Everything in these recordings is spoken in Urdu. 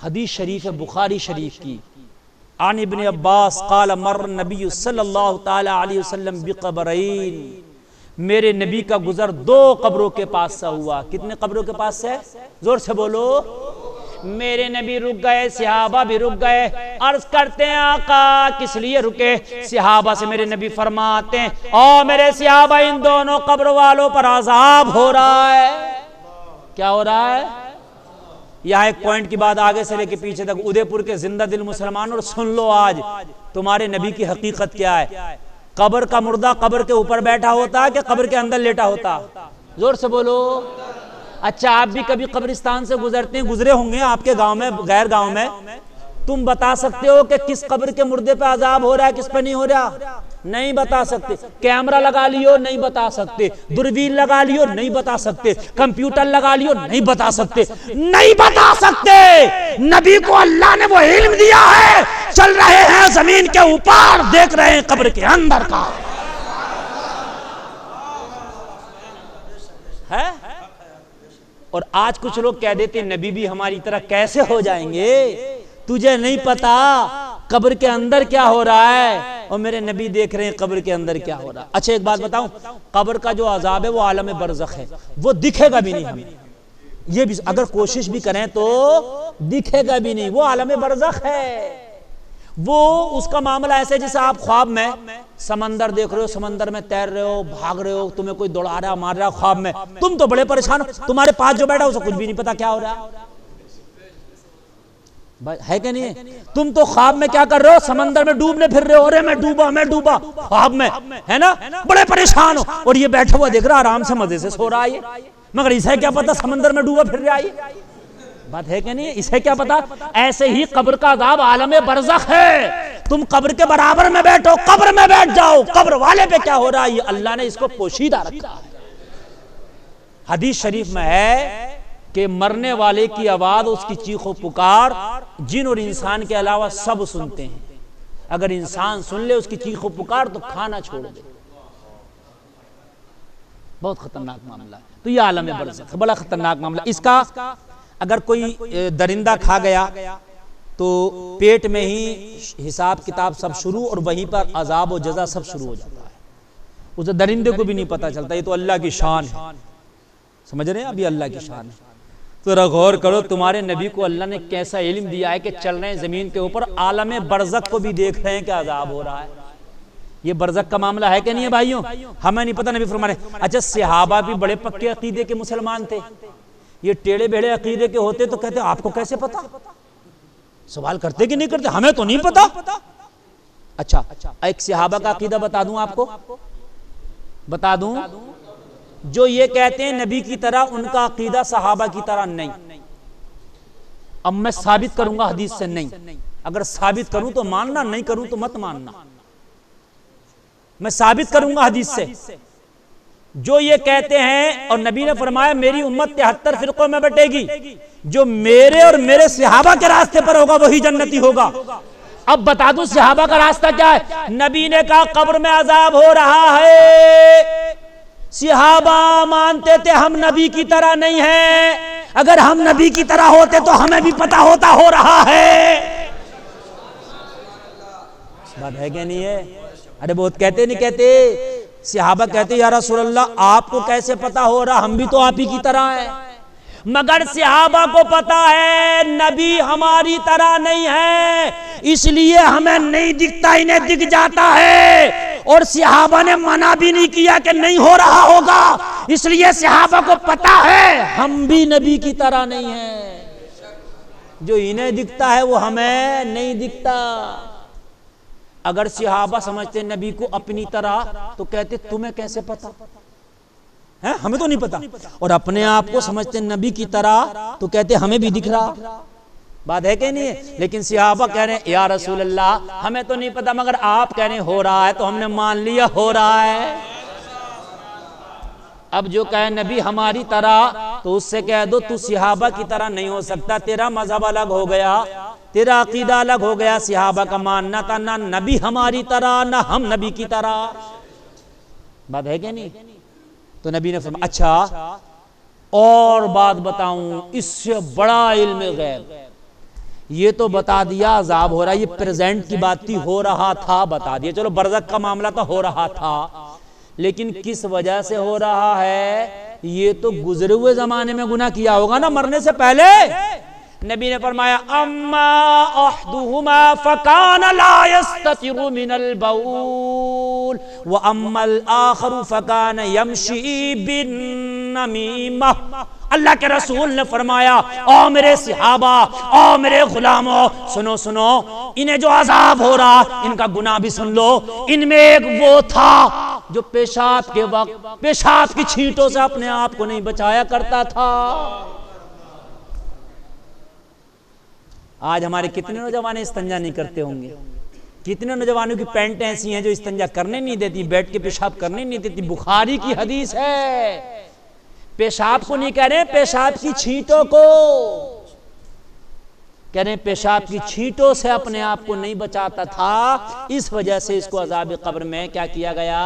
حدیث شریف بخاری شریف کی، عن ابن عباس قال مر نبی صلی اللہ تعالی علیہ وسلم بقبرین، میرے نبی کا گزر دو قبروں کے پاس سے ہوا۔ کتنے قبروں کے پاس سے؟ زور سے بولو۔ میرے نبی رک گئے، صحابہ بھی رک گئے۔ عرض کرتے ہیں آقا کس لیے رکے؟ صحابہ سے میرے نبی فرماتے ہیں او میرے صحابہ، ان دونوں قبر والوں پر عذاب ہو رہا ہے۔ کیا ہو رہا ہے؟ یہاں ایک پوائنٹ کی بات آگے سے لے کے پیچھے تک، ادے پور کے زندہ دل مسلمان، اور سن لو آج تمہارے نبی کی حقیقت کیا ہے۔ قبر کا مردہ قبر کے اوپر بیٹھا ہوتا ہے کہ قبر کے اندر لیٹا ہوتا؟ زور سے بولو۔ اچھا آپ بھی کبھی قبرستان سے گزرتے ہیں، گزرے ہوں گے آپ کے گاؤں میں، غیر گاؤں میں، تم بتا سکتے ہو کہ کس قبر کے مردے پہ عذاب ہو رہا ہے کس پہ نہیں ہو رہا؟ نہیں بتا سکتے۔ کیمرہ لگا لیو نہیں بتا سکتے، دوربین لگا لیو نہیں بتا سکتے، کمپیوٹر لگا لیو نہیں بتا سکتے، نہیں بتا سکتے۔ نبی کو اللہ نے وہ علم دیا ہے، چل رہے ہیں زمین کے اوپر، دیکھ رہے ہیں قبر کے اندر کا ہے۔ اور آج کچھ لوگ کہہ دیتے ہیں نبی بھی ہماری طرح کیسے ہو جائیں گے، تجھے نہیں پتا قبر کے اندر کیا ہو رہا ہے، اور میرے نبی دیکھ رہے ہیں قبر کے اندر کیا ہو رہا ہے۔ اچھا ایک بات بتاؤں، قبر کا جو عذاب ہے وہ عالم برزخ ہے، وہ دکھے گا بھی نہیں ہمیں، یہ بھی اگر کوشش بھی کریں تو دکھے گا بھی نہیں، وہ عالم برزخ ہے۔ وہ اس کا معاملہ ایسے جیسے آپ خواب میں سمندر دیکھ رہے ہو، سمندر میں تیر رہے ہو، بھاگ رہے ہو، تمہیں کوئی دوڑا رہا مار رہا خواب میں، تم تو بڑے پریشان ہو، تمہارے پاس جو بیٹھا اسے کچھ بھی نہیں پتا کیا ہو رہا ہے کہ نہیں؟ تم تو خواب میں کیا کر رہے ہو؟ سمندر میں ڈوبنے پھر رہے ہو، ارے میں ڈوبا خواب میں، ہے نا، بڑے پریشان ہو، اور یہ بیٹھا ہوا دیکھ رہا آرام سے مزے سے سو رہا ہے، مگر اسے کیا پتا سمندر میں ڈوبا پھر رہا ہے، بات ہے کہ نہیں؟ اسے کیا پتا؟ ایسے ہی قبر کا عذاب عالم برزخ ہے، تم قبر کے برابر میں بیٹھو، قبر میں بیٹھ جاؤ، قبر والے پہ کیا ہو رہا ہے یہ اللہ نے اس کو پوشیدہ رکھا ہے۔ حدیث شریف میں ہے کہ مرنے والے کی آواز، اس کی چیخ و پکار جن اور انسان کے علاوہ سب سنتے ہیں، اگر انسان سن لے اس کی چیخ و پکار تو کھانا چھوڑ دے، بہت خطرناک معاملہ ہے۔ تو یہ عالم برزخ بڑا خطرناک معاملہ، اس کا اگر کوئی درندہ کھا گیا تو پیٹ میں ہی حساب کتاب سب شروع، اور وہیں پر عذاب و جزا سب شروع ہو جاتا ہے، اسے درندے کو بھی نہیں پتا چلتا۔ یہ تو اللہ کی شان ہے، سمجھ رہے ہیں؟ اب یہ اللہ کی شان ہے۔ تو ذرا غور کرو تمہارے نبی کو اللہ نے کیسا علم دیا ہے کہ چل رہے ہیں زمین کے اوپر، عالم برزخ کو بھی دیکھ رہے ہیں کہ عذاب ہو رہا ہے۔ یہ برزخ کا معاملہ ہے کہ نہیں ہے بھائیوں؟ ہمیں نہیں پتا، نبی فرما رہے ہیں۔ اچھا صحابہ بھی بڑے پکے عقیدے کے مسلمان تھے، یہ ٹیڑے بیڑے عقیدے کے ہوتے تو کہتے آپ کو کیسے پتا؟ سوال کرتے کہ نہیں کرتے؟ ہمیں تو نہیں پتا۔ اچھا ایک صحابہ کا عقیدہ بتا دوں آپ کو، بتا دوں، جو یہ کہتے ہیں نبی کی طرح، ان کا عقیدہ صحابہ کی طرح نہیں۔ اب میں ثابت کروں گا حدیث سے، نہیں، اگر ثابت کروں تو ماننا، نہیں کروں تو مت ماننا، میں ثابت کروں گا حدیث سے۔ جو یہ کہتے ہیں، اور نبی نے فرمایا میری امت 73 فرقوں میں بٹے گی، جو میرے اور میرے صحابہ کے راستے پر ہوگا وہی جنتی ہوگا۔ اب بتا دوں صحابہ کا راستہ کیا ہے؟ نبی نے کہا قبر میں عذاب ہو رہا ہے، صحابہ مانتے تھے ہم نبی کی طرح نہیں ہیں، اگر ہم نبی کی طرح ہوتے تو ہمیں بھی پتا ہوتا ہو رہا ہے۔ بات ہے کہ نہیں ہے؟ ارے بہت کہتے نہیں کہتے، صحابہ کہتے یا رسول اللہ آپ کو کیسے پتا ہو رہا، ہم بھی تو آپ ہی کی طرح ہیں، مگر صحابہ کو پتا ہے نبی ہماری طرح نہیں ہے، اس لیے ہمیں نہیں دکھتا، انہیں دکھ جاتا ہے، اور صحابہ نے منع بھی نہیں کیا کہ نہیں ہو رہا ہوگا، اس لیے صحابہ کو پتا ہے ہم بھی نبی کی طرح نہیں ہیں، جو انہیں دکھتا ہے وہ ہمیں نہیں دکھتا۔ اگر صحابہ سمجھتے نبی کو اپنی طرح تو کہتے تمہیں کیسے پتا ہے، ہمیں تو نہیں پتا، اور اپنے آپ کو سمجھتے نبی کی طرح تو کہتے ہمیں بھی دکھ رہا، بات ہے کہ نہیں ہے؟ لیکن صحابہ کہہ رہے ہیں یا رسول اللہ ہمیں تو نہیں پتا، مگر آپ کہہ رہے ہیں ہو رہا ہے تو ہم نے مان لیا ہو رہا ہے۔ اب جو کہے نبی ہماری طرح تو اس سے کہہ دو تو صحابہ کی طرح نہیں ہو سکتا، تیرا مذہب الگ ہو گیا، تیرا عقیدہ الگ ہو گیا، صحابہ کا ماننا تھا نہ نبی ہماری طرح نہ ہم نبی کی طرح، بات ہے کہ نہیں؟ تو نبی نے فرمایا اچھا اور بات بتاؤں، اس سے بڑا علم غیب، یہ تو بتا دیا عذاب ہو رہا ہے، یہ پریزنٹ کی بات تھی، ہو رہا تھا بتا دیا، چلو برزخ کا معاملہ تو ہو رہا تھا، لیکن کس وجہ سے ہو رہا ہے؟ یہ تو گزرے ہوئے زمانے میں گناہ کیا ہوگا نا، مرنے سے پہلے۔ نبی نے فرمایا اما احدہما فکان لا یستتر من البول واما الاخر فکان یمشی بالنمیمہ۔ اللہ کے رسول نے فرمایا او میرے صحابہ، او میرے غلاموں، سنو سنو، انہیں جو عذاب ہو رہا ان کا گناہ بھی سن لو۔ ان میں ایک وہ تھا جو پیشاب کے وقت پیشاب کی چھینٹوں سے اپنے آپ کو نہیں بچایا کرتا تھا۔ آج ہمارے کتنے نوجوان استنجا نہیں کرتے ہوں گے، کتنے نوجوانوں کی پینٹ ایسی ہیں جو استنجا کرنے نہیں دیتی، بیٹھ کے پیشاب کرنے نہیں دیتی۔ بخاری کی حدیث ہے، پیشاب کو نہیں کہہ رہے، پیشاب کی چھینٹوں کو کہہ رہے ہیں، پیشاب کی چھینٹوں سے اپنے آپ کو نہیں بچاتا تھا، اس وجہ سے اس کو عذاب قبر میں کیا کیا گیا؟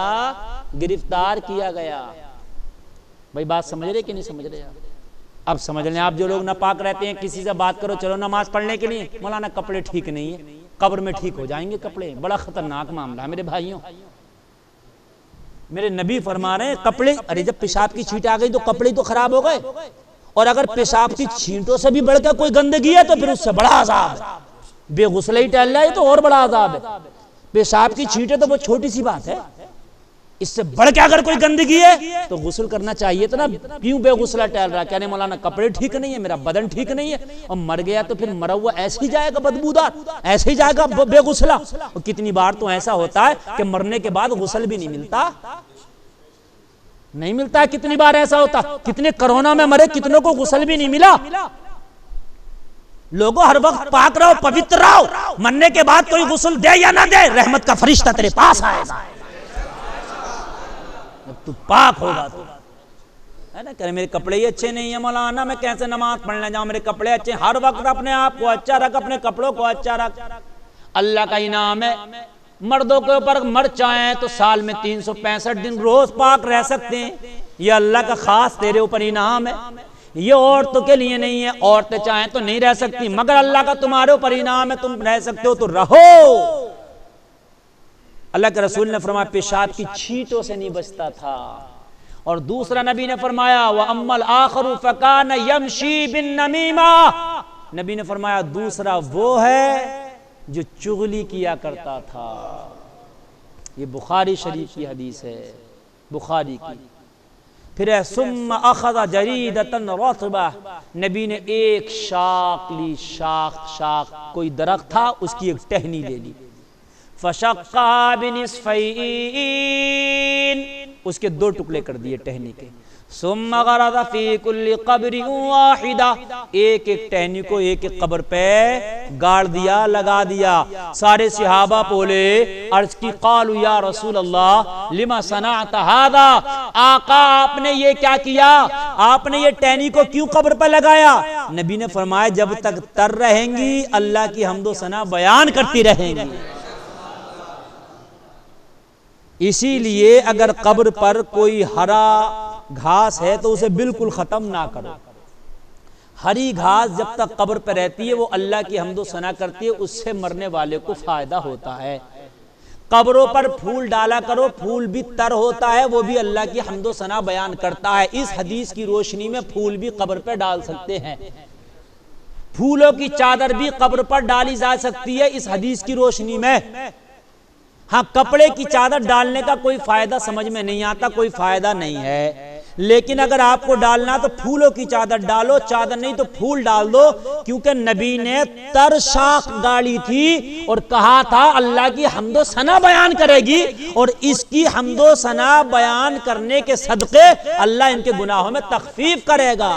گرفتار کیا گیا۔ بھائی بات سمجھ رہے کہ نہیں سمجھ رہے؟ اب سمجھ لیں، آپ جو لوگ ناپاک رہتے ہیں، کسی سے بات کرو چلو نماز پڑھنے کے لیے، مولانا کپڑے ٹھیک نہیں ہے، قبر میں ٹھیک ہو جائیں گے کپڑے، بڑا خطرناک معاملہ ہے میرے بھائیوں۔ میرے نبی فرما رہے ہیں کپڑے، ارے جب پیشاب کی چھینٹ آ گئی تو کپڑے تو خراب ہو گئے، اور اگر پیشاب کی چھینٹوں سے بھی بڑھ کر کوئی گندگی ہے تو پھر اس سے بڑا عذاب ہے۔ بے غسل ہی ٹہل رہا ہے تو اور بڑا عذاب ہے۔ پیشاب کی چھینٹیں تو بہت چھوٹی سی بات ہے، اس سے بڑھ کے اگر کوئی گندگی ہے تو غسل کرنا چاہیے تھا نا، کیوں بے غسلہ ٹہل رہا ہے؟ کہنے مولانا کپڑے ٹھیک نہیں ہے، میرا بدن ٹھیک نہیں ہے، اور مر گیا تو پھر مرا ہوا ایسے ہی جائے گا بدبودار، ایسے ہی جائے گا بے غسلہ۔ اور کتنی بار تو ایسا ہوتا ہے کہ مرنے کے بعد غسل بھی نہیں ملتا، نہیں ملتا ہے، کتنی بار ایسا ہوتا، کتنے کرونا میں مرے، کتنوں کو غسل بھی نہیں ملا۔ لوگوں ہر وقت پاک رہو، پوتر رہو، مرنے کے بعد کوئی غسل دے یا نہ دے، رحمت کا فرشتہ تیرے پاس آئے گا، تو پاک ہوگا تو ہے نا۔ کہ میرے کپڑے ہی اچھے نہیں ہیں مولانا، میں کیسے نماز پڑھنے جاؤں، میرے کپڑے اچھے ہیں۔ ہر وقت اپنے آپ کو اچھا رکھ، اپنے کپڑوں کو اچھا رکھ، اللہ کا انعام ہے۔ مردوں کے اوپر مر چاہیں تو سال میں 365 دن روز پاک رہ سکتے ہیں، یہ اللہ کا خاص تیرے اوپر انعام ہے، یہ عورتوں کے لیے نہیں ہے، عورتیں چاہیں تو نہیں رہ سکتی، مگر اللہ کا تمہارے اوپر انعام ہے، تم رہ سکتے ہو تو رہو۔ اللہ کے رسول نے فرمایا پیشاب کی چھینٹوں سے نہیں بچتا تھا۔ اور دوسرا نبی نے فرمایا وَأَمَّا الْآخَرُ فَكَانَ يَمْشِي بِالنَّمِيمَةِ، نبی نے فرمایا دوسرا وہ ہے جو چغلی کیا کرتا تھا۔ یہ بخاری شریف کی حدیث ہے، بخاری کی۔ پھر ہے ثُمَّ أَخَذَ جَرِيدَةً رَطْبَةً، نبی نے ایک شاخ لی، شاخ کوئی درخت تھا، اس کی ایک ٹہنی لے لی، فَشَقَّهَا بِنِصْفَيْنِ، اس کے 2 ٹکڑے کر دیے ٹہنی کے، ثُمَّ غَرَزَ فِي كُلِّ قَبْرٍ وَاحِدَةٍ، ایک قبر کو ایک قبر پہ گاڑ دیا، لگا دیا۔ سارے صحابہ بولے، عرض کی قالوا یا رسول اللہ لما صنعت هذا، آقا آپ نے یہ کیا کیا، آپ نے یہ ٹہنی کو کیوں قبر پہ لگایا؟ نبی نے فرمایا جب تک تر رہیں گی اللہ کی حمد و ثنا بیان کرتی رہیں گی۔ اسی لیے اگر قبر پر کوئی ہرا گھاس ہے تو اسے بالکل ختم نہ کرو۔ ہری گھاس جب تک قبر پہ رہتی ہے وہ اللہ کی حمد و ثنا کرتی ہے، اس سے مرنے والے کو فائدہ ہوتا ہے۔ قبروں پر پھول ڈالا کرو، پھول بھی تر ہوتا ہے، وہ بھی اللہ کی حمد و ثنا بیان کرتا ہے۔ اس حدیث کی روشنی میں پھول بھی قبر پہ ڈال سکتے ہیں، پھولوں کی چادر بھی قبر پر ڈالی جا سکتی ہے اس حدیث کی روشنی میں۔ ہاں کپڑے کی چادر ڈالنے کا کوئی فائدہ سمجھ میں نہیں آتا، کوئی فائدہ نہیں ہے، لیکن اگر آپ کو ڈالنا تو پھولوں کی چادر ڈالو، چادر نہیں تو پھول ڈال دو، کیونکہ نبی نے تر شاخ گاڑی تھی اور کہا تھا اللہ کی حمد و ثنا بیان کرے گی، اور اس کی حمد و ثنا بیان کرنے کے صدقے اللہ ان کے گناہوں میں تخفیف کرے گا۔